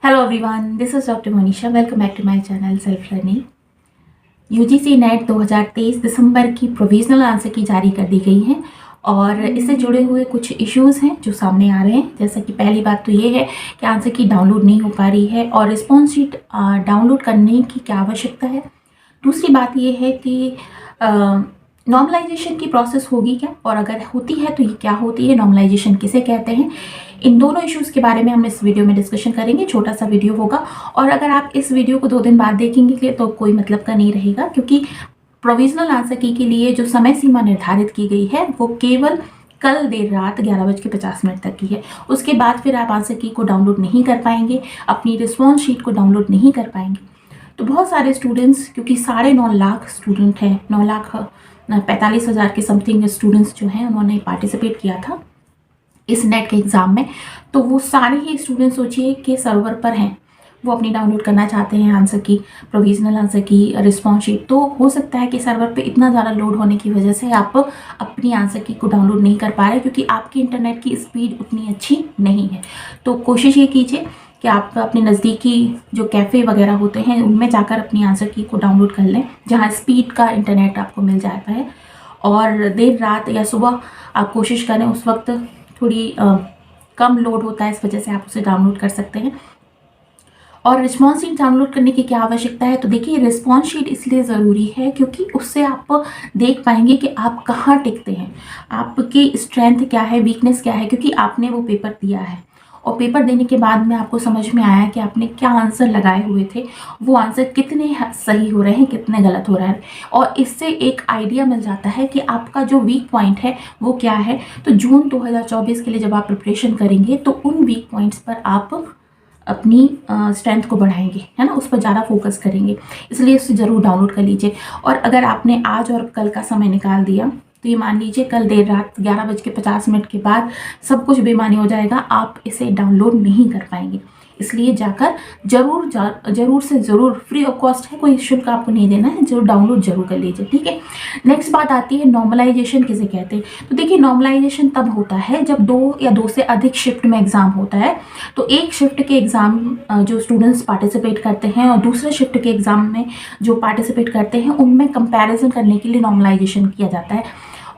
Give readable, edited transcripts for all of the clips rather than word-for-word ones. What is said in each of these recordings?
Hello everyone, this is doctor Manisha. Welcome back to my channel self learning. UGC NET 2023 दिसंबर की provisional answer की जारी कर दी गई है और इससे जुड़े हुए कुछ इश्यूज़ हैं जो सामने आ रहे हैं। जैसा कि पहली बात तो ये है कि आंसर की डाउनलोड नहीं हो पा रही है और रिस्पॉन्स शीट डाउनलोड करने की क्या आवश्यकता है। दूसरी बात ये है कि नॉर्मलाइजेशन की प्रोसेस होगी क्या, और अगर होती है तो ये क्या होती है, नॉर्मलाइजेशन किसे कहते हैं। इन दोनों इश्यूज़ के बारे में हम इस वीडियो में डिस्कशन करेंगे। छोटा सा वीडियो होगा और अगर आप इस वीडियो को 2 दिन बाद देखेंगे तो कोई मतलब का नहीं रहेगा, क्योंकि प्रोविजनल आंसर की के लिए जो समय सीमा निर्धारित की गई है वो केवल कल देर रात 11:50 तक की है। उसके बाद फिर आप आंसर की को डाउनलोड नहीं कर पाएंगे, अपनी रिस्पॉन्स शीट को डाउनलोड नहीं कर पाएंगे। तो बहुत सारे स्टूडेंट्स, क्योंकि 9.5 लाख स्टूडेंट हैं, 9,45,000 के समथिंग स्टूडेंट्स जो हैं उन्होंने पार्टिसिपेट किया था इस नेट के एग्ज़ाम में। तो वो सारे ही स्टूडेंट सोचिए कि सर्वर पर हैं, वो अपनी डाउनलोड करना चाहते हैं आंसर की, प्रोविजनल आंसर की रिस्पॉन्स शीट। तो हो सकता है कि सर्वर पे इतना ज़्यादा लोड होने की वजह से आप अपनी आंसर की को डाउनलोड नहीं कर पा रहे, क्योंकि आपकी इंटरनेट की स्पीड उतनी अच्छी नहीं है। तो कोशिश ये कीजिए कि आप अपने नज़दीकी जो कैफ़े वगैरह होते हैं उनमें जाकर अपनी आंसर की को डाउनलोड कर लें, जहाँ स्पीड का इंटरनेट आपको मिल जाता है। और देर रात या सुबह आप कोशिश करें, उस वक्त थोड़ी कम लोड होता है, इस वजह से आप उसे डाउनलोड कर सकते हैं। और रिस्पॉन्स शीट डाउनलोड करने की क्या आवश्यकता है, तो देखिए रिस्पॉन्स शीट इसलिए ज़रूरी है क्योंकि उससे आप देख पाएंगे कि आप कहाँ टिकते हैं, आपकी स्ट्रेंथ क्या है, वीकनेस क्या है, क्योंकि आपने वो पेपर दिया है और पेपर देने के बाद में आपको समझ में आया कि आपने क्या आंसर लगाए हुए थे, वो आंसर कितने सही हो रहे हैं, कितने गलत हो रहे हैं। और इससे एक आइडिया मिल जाता है कि आपका जो वीक पॉइंट है वो क्या है। तो जून 2024 के लिए जब आप प्रिपरेशन करेंगे तो उन वीक पॉइंट्स पर आप अपनी स्ट्रेंथ को बढ़ाएंगे, है ना, उस पर ज़्यादा फोकस करेंगे। इसलिए उसे ज़रूर डाउनलोड कर लीजिए। और अगर आपने आज और कल का समय निकाल दिया तो ये मान लीजिए कल देर रात 11:50 के बाद सब कुछ बेमानी हो जाएगा, आप इसे डाउनलोड नहीं कर पाएंगे। इसलिए जाकर जरूर से ज़रूर, फ्री ऑफ कॉस्ट है, कोई शुल्क आपको नहीं देना है, जरूर डाउनलोड जरूर कर लीजिए, ठीक है। नेक्स्ट बात आती है नॉर्मलाइजेशन किसे कहते हैं। तो देखिए नॉर्मलाइजेशन तब होता है जब 2 या 2 से अधिक शिफ्ट में एग्ज़ाम होता है। तो एक शिफ्ट के एग्ज़ाम जो स्टूडेंट्स पार्टिसिपेट करते हैं और दूसरे शिफ्ट के एग्ज़ाम में जो पार्टिसिपेट करते हैं उनमें कंपैरिजन करने के लिए नॉर्मलाइजेशन किया जाता है।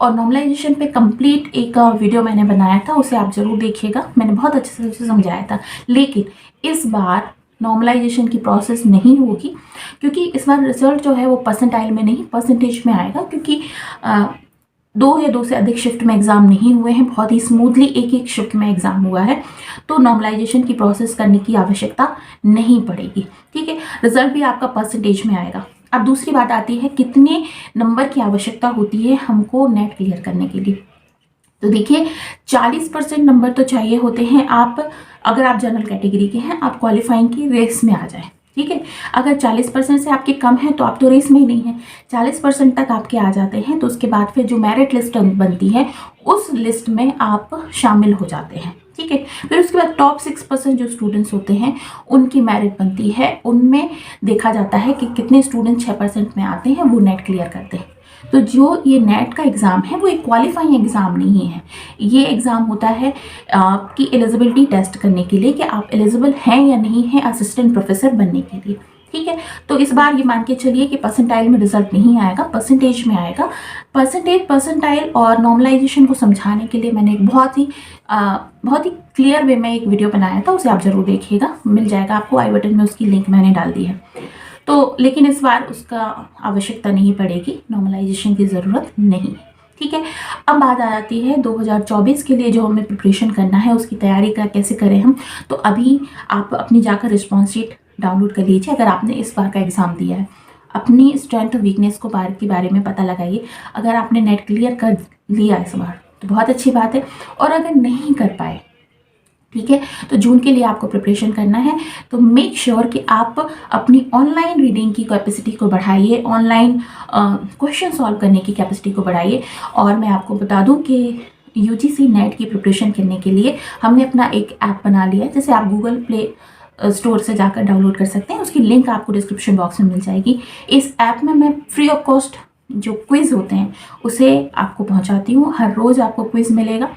और नॉर्मलाइजेशन पे कंप्लीट एक वीडियो मैंने बनाया था, उसे आप ज़रूर देखिएगा, मैंने बहुत अच्छे से समझाया था। लेकिन इस बार नॉर्मलाइजेशन की प्रोसेस नहीं होगी, क्योंकि इस बार रिजल्ट जो है वो परसेंटाइल में नहीं परसेंटेज में आएगा, क्योंकि 2 या 2 से अधिक शिफ्ट में एग्ज़ाम नहीं हुए हैं, बहुत ही स्मूथली एक शिफ्ट में एग्ज़ाम हुआ है। तो नॉर्मलाइजेशन की प्रोसेस करने की आवश्यकता नहीं पड़ेगी, ठीक है। रिजल्ट भी आपका परसेंटेज में आएगा। अब दूसरी बात आती है कितने नंबर की आवश्यकता होती है हमको नेट क्लियर करने के लिए। तो देखिए 40% नंबर तो चाहिए होते हैं। आप अगर आप जनरल कैटेगरी के हैं, आप क्वालिफाइंग की रेस में आ जाए, ठीक है। अगर 40% से आपके कम है तो आप तो रेस में ही नहीं है। 40% तक आपके आ जाते हैं तो उसके बाद फिर जो मेरिट लिस्ट बनती है उस लिस्ट में आप शामिल हो जाते हैं, ठीक है। फिर उसके बाद टॉप 6% जो स्टूडेंट्स होते हैं उनकी मेरिट बनती है, उनमें देखा जाता है कि कितने स्टूडेंट 6% में आते हैं, वो नेट क्लियर करते हैं। तो जो ये नेट का एग्ज़ाम है वो एक क्वालिफाइंग एग्ज़ाम नहीं है। ये एग्ज़ाम होता है आपकी एलिजिबिलिटी टेस्ट करने के लिए कि आप एलिजिबल हैं या नहीं हैं असिस्टेंट प्रोफेसर बनने के लिए, ठीक है। तो इस बार ये मान के चलिए कि परसेंटाइल में रिजल्ट नहीं आएगा, परसेंटेज में आएगा। परसेंटाइल और नॉर्मलाइजेशन को समझाने के लिए मैंने एक बहुत ही क्लियर वे में एक वीडियो बनाया था, उसे आप ज़रूर देखिएगा, मिल जाएगा आपको, आई बटन में उसकी लिंक मैंने डाल दी है। तो लेकिन इस बार उसका आवश्यकता नहीं पड़ेगी, नॉर्मलाइजेशन की ज़रूरत नहीं, ठीक है। अब बात आ जाती है 2024 के लिए जो हमें प्रिपरेशन करना है उसकी तैयारी का कैसे करें हम। तो अभी आप अपनी जाकर रिस्पॉन्स शीट डाउनलोड कर लीजिए। अगर आपने इस बार का एग्ज़ाम दिया है, अपनी स्ट्रेंथ और वीकनेस को के बारे में पता लगाइए। अगर आपने नेट क्लियर कर लिया इस बार तो बहुत अच्छी बात है, और अगर नहीं कर पाए, ठीक है, तो जून के लिए आपको प्रिपरेशन करना है। तो मेक श्योर कि आप अपनी ऑनलाइन रीडिंग की कैपेसिटी को बढ़ाइए, ऑनलाइन क्वेश्चन सॉल्व करने की कैपेसिटी को बढ़ाइए। और मैं आपको बता दूं कि यूजीसी नेट की प्रिपरेशन करने के लिए हमने अपना एक ऐप बना लिया है, जैसे आप गूगल प्ले स्टोर से जाकर डाउनलोड कर सकते हैं, उसकी लिंक आपको डिस्क्रिप्शन बॉक्स में मिल जाएगी। इस ऐप में मैं फ्री ऑफ कॉस्ट जो क्विज़ होते हैं उसे आपको पहुंचाती हूँ। हर रोज़ आपको क्विज़ मिलेगा,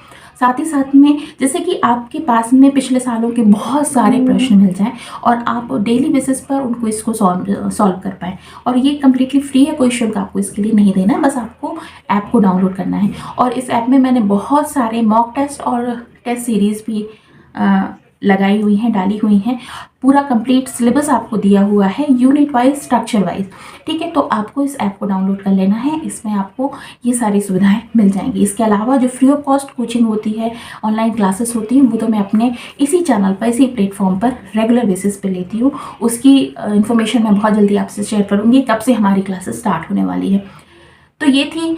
साथ ही साथ में जैसे कि आपके पास में पिछले सालों के बहुत सारे प्रश्न मिल जाएं और आप डेली बेसिस पर उनको इसको सॉल्व कर पाएँ। और ये कम्प्लीटली फ्री है, कोई शुल्क आपको इसके लिए नहीं देना है, बस आपको ऐप को डाउनलोड करना है। और इस ऐप में मैंने बहुत सारे मॉक टेस्ट और टेस्ट सीरीज़ भी लगाई हुई हैं, डाली हुई हैं। पूरा कंप्लीट सिलेबस आपको दिया हुआ है, यूनिट वाइज, स्ट्रक्चर वाइज। ठीक है, तो आपको इस ऐप को डाउनलोड कर लेना है, इसमें आपको ये सारी सुविधाएं मिल जाएंगी। इसके अलावा जो फ्री ऑफ कॉस्ट कोचिंग होती है, ऑनलाइन क्लासेस होती हैं, वो तो मैं अपने इसी चैनल पर, इसी प्लेटफॉर्म पर रेगुलर बेसिस पे लेती हूँ। उसकी इन्फॉर्मेशन मैं बहुत जल्दी आपसे शेयर करूँगी, कब से हमारी क्लासेस स्टार्ट होने वाली है। तो ये थी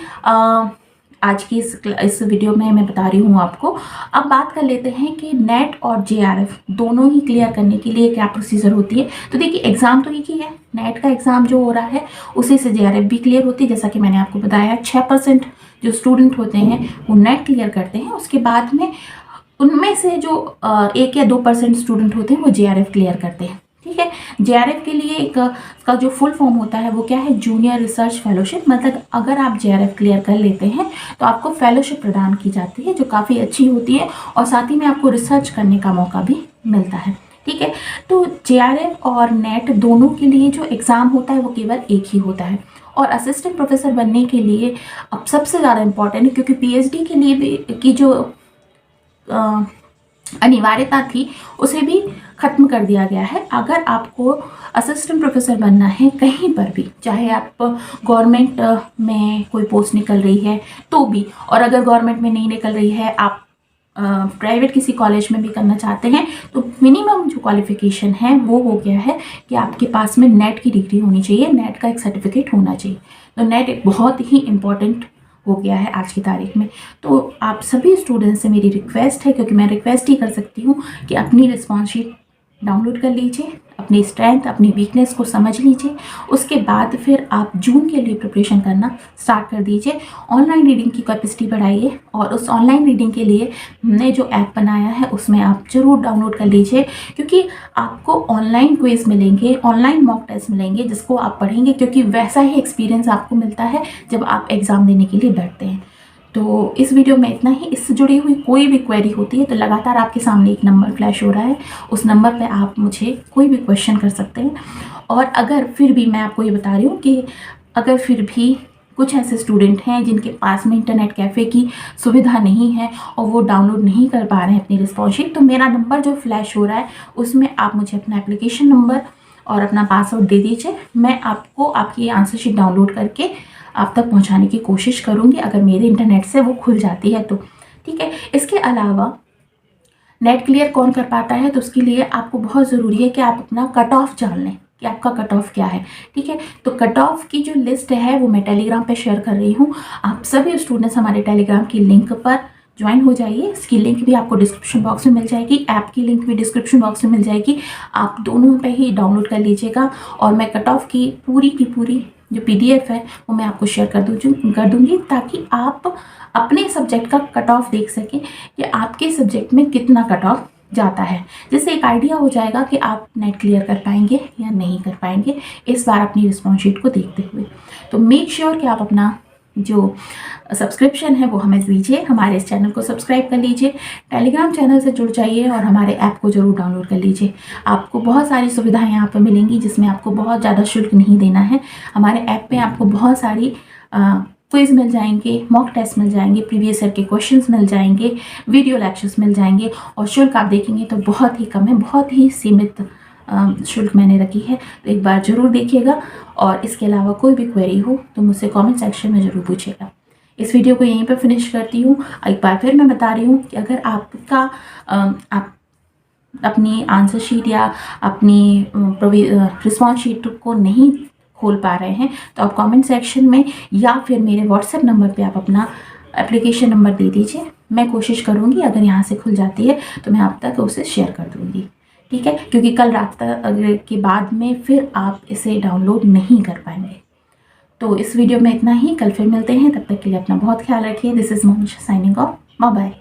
आज की इस वीडियो में मैं बता रही हूँ आपको। अब बात कर लेते हैं कि नेट और जेआरएफ दोनों ही क्लियर करने के लिए क्या प्रोसीजर होती है। तो देखिए, एग्ज़ाम तो एक ही है, नेट का एग्ज़ाम जो हो रहा है उसी से जेआरएफ भी क्लियर होती है। जैसा कि मैंने आपको बताया, 6% जो स्टूडेंट होते हैं वो नेट क्लियर करते हैं, उसके बाद में उनमें से जो 1 या 2% स्टूडेंट होते हैं वो जेआरएफ क्लियर करते हैं। ठीक है, जेआरएफ के लिए एक का जो फुल फॉर्म होता है वो क्या है, जूनियर रिसर्च फेलोशिप। मतलब अगर आप जेआरएफ क्लियर कर लेते हैं तो आपको फेलोशिप प्रदान की जाती है, जो काफ़ी अच्छी होती है, और साथ ही में आपको रिसर्च करने का मौका भी मिलता है। ठीक है, तो जेआरएफ और नेट दोनों के लिए जो एग्ज़ाम होता है वो केवल एक ही होता है। और असिस्टेंट प्रोफेसर बनने के लिए अब सबसे ज़्यादा इम्पॉर्टेंट है, क्योंकि पीएचडी के लिए भी की जो अनिवार्यता थी उसे भी ख़त्म कर दिया गया है। अगर आपको असिस्टेंट प्रोफेसर बनना है कहीं पर भी, चाहे आप गवर्नमेंट में कोई पोस्ट निकल रही है तो भी, और अगर गवर्नमेंट में नहीं निकल रही है, आप प्राइवेट किसी कॉलेज में भी करना चाहते हैं, तो मिनिमम जो क्वालिफिकेशन है वो हो गया है कि आपके पास में नेट की डिग्री होनी चाहिए, नेट का एक सर्टिफिकेट होना चाहिए। तो नेट एक बहुत ही इम्पॉर्टेंट हो गया है आज की तारीख में। तो आप सभी स्टूडेंट्स से मेरी रिक्वेस्ट है, क्योंकि मैं रिक्वेस्ट ही कर सकती हूँ, कि अपनी रिस्पॉन्स शीट डाउनलोड कर लीजिए, अपनी स्ट्रेंथ, अपनी वीकनेस को समझ लीजिए। उसके बाद फिर आप जून के लिए प्रिपरेशन करना स्टार्ट कर दीजिए। ऑनलाइन रीडिंग की कैपेसिटी बढ़ाइए, और उस ऑनलाइन रीडिंग के लिए हमने जो ऐप बनाया है उसमें आप ज़रूर डाउनलोड कर लीजिए, क्योंकि आपको ऑनलाइन क्विज मिलेंगे, ऑनलाइन मॉक टेस्ट मिलेंगे जिसको आप पढ़ेंगे, क्योंकि वैसा ही एक्सपीरियंस आपको मिलता है जब आप एग्ज़ाम देने के लिए बैठते हैं। तो इस वीडियो में इतना ही। इससे जुड़ी हुई कोई भी क्वेरी होती है तो लगातार आपके सामने एक नंबर फ्लैश हो रहा है, उस नंबर पे आप मुझे कोई भी क्वेश्चन कर सकते हैं। और अगर फिर भी, मैं आपको ये बता रही हूँ कि अगर फिर भी कुछ ऐसे स्टूडेंट हैं जिनके पास में इंटरनेट कैफ़े की सुविधा नहीं है और वो डाउनलोड नहीं कर पा रहे हैं अपनी रिस्पॉन्स शीट, तो मेरा नंबर जो फ्लैश हो रहा है उसमें आप मुझे अपना एप्लीकेशन नंबर और अपना पासवर्ड दे दीजिए। मैं आपको आपकी आंसर शीट डाउनलोड करके आप तक पहुंचाने की कोशिश करूंगी, अगर मेरे इंटरनेट से वो खुल जाती है तो। ठीक है, इसके अलावा नेट क्लियर कौन कर पाता है, तो उसके लिए आपको बहुत ज़रूरी है कि आप अपना कट ऑफ जान लें कि आपका कट ऑफ क्या है। ठीक है, तो कट ऑफ की जो लिस्ट है वो मैं टेलीग्राम पे शेयर कर रही हूँ। आप सभी स्टूडेंट्स हमारे टेलीग्राम की लिंक पर ज्वाइन हो जाइए। इसकी लिंक भी आपको डिस्क्रिप्शन बॉक्स में मिल जाएगी, ऐप की लिंक भी डिस्क्रिप्शन बॉक्स में मिल जाएगी। आप दोनों पे ही डाउनलोड कर लीजिएगा, और मैं कट ऑफ की पूरी जो PDF है वो मैं आपको शेयर कर दूँगी, ताकि आप अपने सब्जेक्ट का कट ऑफ देख सकें कि आपके सब्जेक्ट में कितना कट ऑफ जाता है, जिससे एक आइडिया हो जाएगा कि आप नेट क्लियर कर पाएंगे या नहीं कर पाएंगे इस बार अपनी रिस्पॉन्स शीट को देखते हुए। तो मेक श्योर कि आप अपना जो सब्सक्रिप्शन है वो हमें दीजिए, हमारे इस चैनल को सब्सक्राइब कर लीजिए, टेलीग्राम चैनल से जुड़ जाइए और हमारे ऐप को ज़रूर डाउनलोड कर लीजिए। आपको बहुत सारी सुविधाएं यहाँ पर मिलेंगी जिसमें आपको बहुत ज़्यादा शुल्क नहीं देना है। हमारे ऐप पे आपको बहुत सारी क्विज मिल जाएंगे, मॉक टेस्ट मिल जाएंगे, प्रीवियस ईयर के क्वेश्चंस मिल जाएंगे, वीडियो लेक्चर्स मिल जाएंगे, और शुल्क आप देखेंगे तो बहुत ही कम है, बहुत ही सीमित शुल्क मैंने रखी है। तो एक बार ज़रूर देखिएगा, और इसके अलावा कोई भी क्वेरी हो तो मुझसे कमेंट सेक्शन में ज़रूर पूछिएगा। इस वीडियो को यहीं पर फिनिश करती हूँ। एक बार फिर मैं बता रही हूँ कि अगर आपका आप अपनी आंसर शीट या अपनी रिस्पॉन्स शीट को नहीं खोल पा रहे हैं तो आप कमेंट सेक्शन में या फिर मेरे व्हाट्सएप नंबर पे आप अपना एप्लीकेशन नंबर दे दीजिए। मैं कोशिश करूँगी, अगर यहाँ से खुल जाती है तो मैं आप तक उसे शेयर कर दूँगी। ठीक है, क्योंकि कल रात के बाद में फिर आप इसे डाउनलोड नहीं कर पाएंगे। तो इस वीडियो में इतना ही, कल फिर मिलते हैं, तब तक के लिए अपना बहुत ख्याल रखिए। This is Monisha signing off, bye bye.